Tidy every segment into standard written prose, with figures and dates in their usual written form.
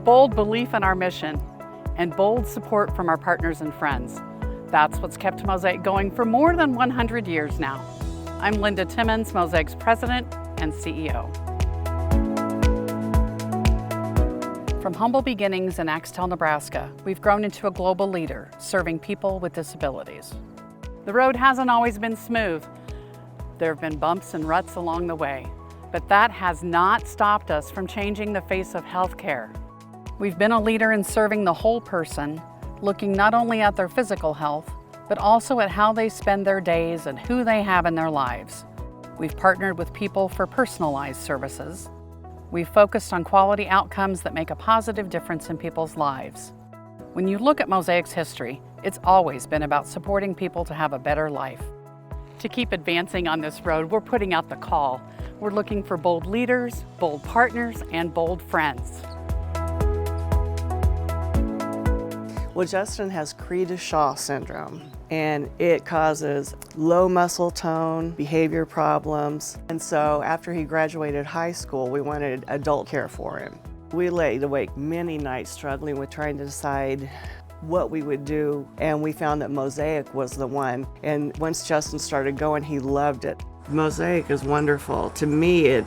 bold belief in our mission, and bold support from our partners and friends. That's what's kept Mosaic going for more than 100 years now. I'm Linda Timmons, Mosaic's President and CEO. From humble beginnings in Axtell, Nebraska, we've grown into a global leader serving people with disabilities. The road hasn't always been smooth. There have been bumps and ruts along the way, but that has not stopped us from changing the face of healthcare. We've been a leader in serving the whole person, looking not only at their physical health, but also at how they spend their days and who they have in their lives. We've partnered with people for personalized services. We've focused on quality outcomes that make a positive difference in people's lives. When you look at Mosaic's history, it's always been about supporting people to have a better life. To keep advancing on this road, we're putting out the call. We're looking for bold leaders, bold partners, and bold friends. Well, Justin has Credit-Shaw syndrome, and it causes low muscle tone, behavior problems. And so after he graduated high school, we wanted adult care for him. We laid awake many nights struggling with trying to decide what we would do, and we found that Mosaic was the one. And once Justin started going, he loved it. Mosaic is wonderful. To me, it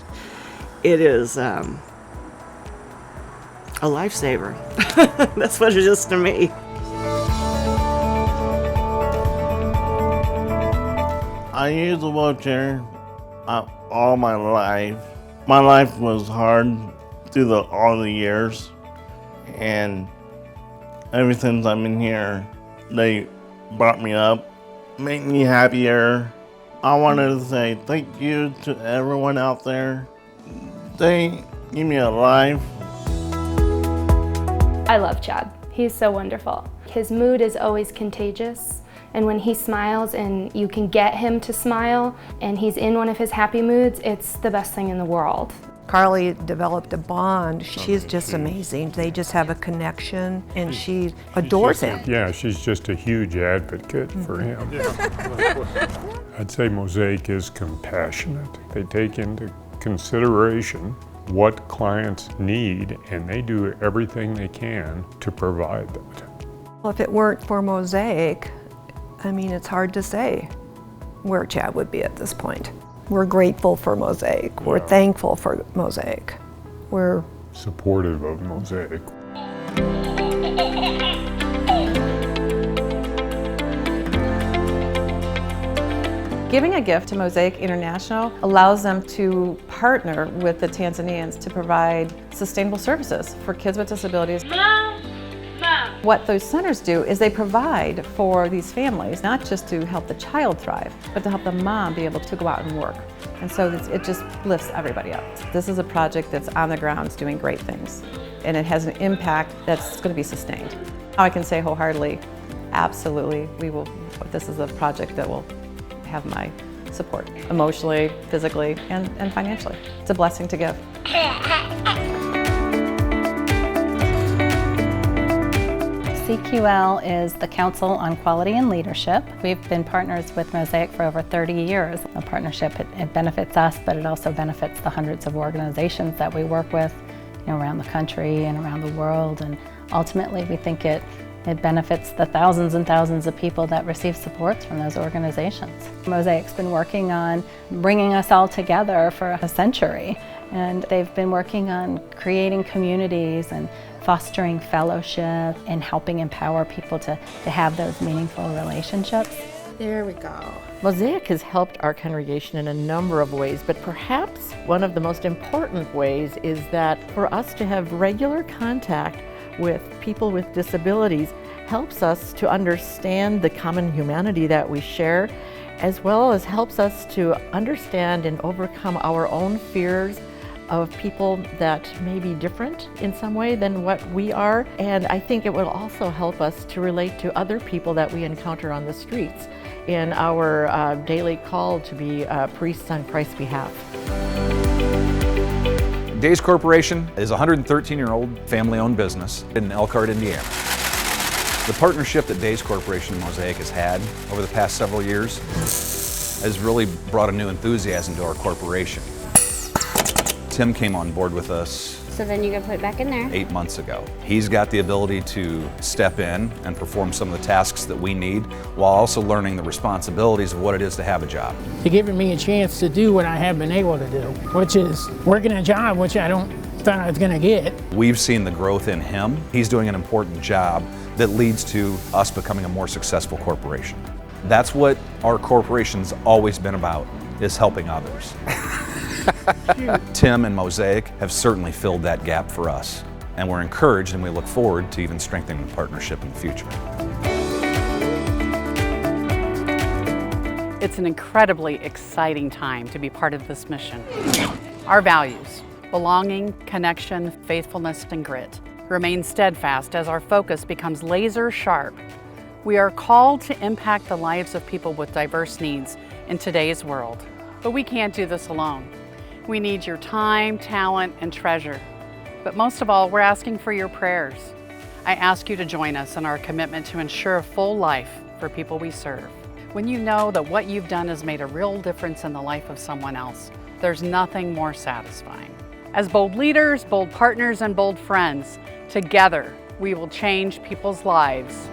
is a lifesaver. That's what it is to me. I used a wheelchair all my life. My life was hard through all the years, and ever since I've been here, they brought me up, make me happier. I wanted to say thank you to everyone out there. They give me a life. I love Chad. He's so wonderful. His mood is always contagious, and when he smiles and you can get him to smile and he's in one of his happy moods, it's the best thing in the world. Carly developed a bond. She's just amazing. They just have a connection, and she adores him. Yeah, she's just a huge advocate for him. I'd say Mosaic is compassionate. They take into consideration what clients need, and they do everything they can to provide that. Well, if it weren't for Mosaic, I mean, it's hard to say where Chad would be at this point. We're grateful for Mosaic. We're thankful for Mosaic. We're supportive of Mosaic. Giving a gift to Mosaic International allows them to partner with the Tanzanians to provide sustainable services for kids with disabilities. What those centers do is they provide for these families, not just to help the child thrive, but to help the mom be able to go out and work. And so it just lifts everybody up. This is a project that's on the ground doing great things, and it has an impact that's going to be sustained. I can say wholeheartedly, absolutely, this is a project that will have my support, emotionally, physically, and financially. It's a blessing to give. CQL is the Council on Quality and Leadership. We've been partners with Mosaic for over 30 years. The partnership, it benefits us, but it also benefits the hundreds of organizations that we work with, around the country and around the world. And ultimately, we think it benefits the thousands and thousands of people that receive supports from those organizations. Mosaic's been working on bringing us all together for a century, and they've been working on creating communities and fostering fellowship and helping empower people to have those meaningful relationships. There we go. Mosaic has helped our congregation in a number of ways, but perhaps one of the most important ways is that for us to have regular contact with people with disabilities helps us to understand the common humanity that we share, as well as helps us to understand and overcome our own fears of people that may be different in some way than what we are. And I think it will also help us to relate to other people that we encounter on the streets in our daily call to be priests on Christ's behalf. DAYS Corporation is a 113-year-old family-owned business in Elkhart, Indiana. The partnership that DAYS Corporation and Mosaic has had over the past several years has really brought a new enthusiasm to our corporation. Tim came on board with us So then you can put it back in there. 8 months ago. He's got the ability to step in and perform some of the tasks that we need while also learning the responsibilities of what it is to have a job. They're giving me a chance to do what I have been able to do, which is working a job which I don't thought I was going to get. We've seen the growth in him. He's doing an important job that leads to us becoming a more successful corporation. That's what our corporation's always been about, is helping others. Tim and Mosaic have certainly filled that gap for us, and we're encouraged and we look forward to even strengthening the partnership in the future. It's an incredibly exciting time to be part of this mission. Our values, belonging, connection, faithfulness, and grit, remain steadfast as our focus becomes laser sharp. We are called to impact the lives of people with diverse needs in today's world. But we can't do this alone. We need your time, talent, and treasure. But most of all, we're asking for your prayers. I ask you to join us in our commitment to ensure a full life for people we serve. When you know that what you've done has made a real difference in the life of someone else, there's nothing more satisfying. As bold leaders, bold partners, and bold friends, together we will change people's lives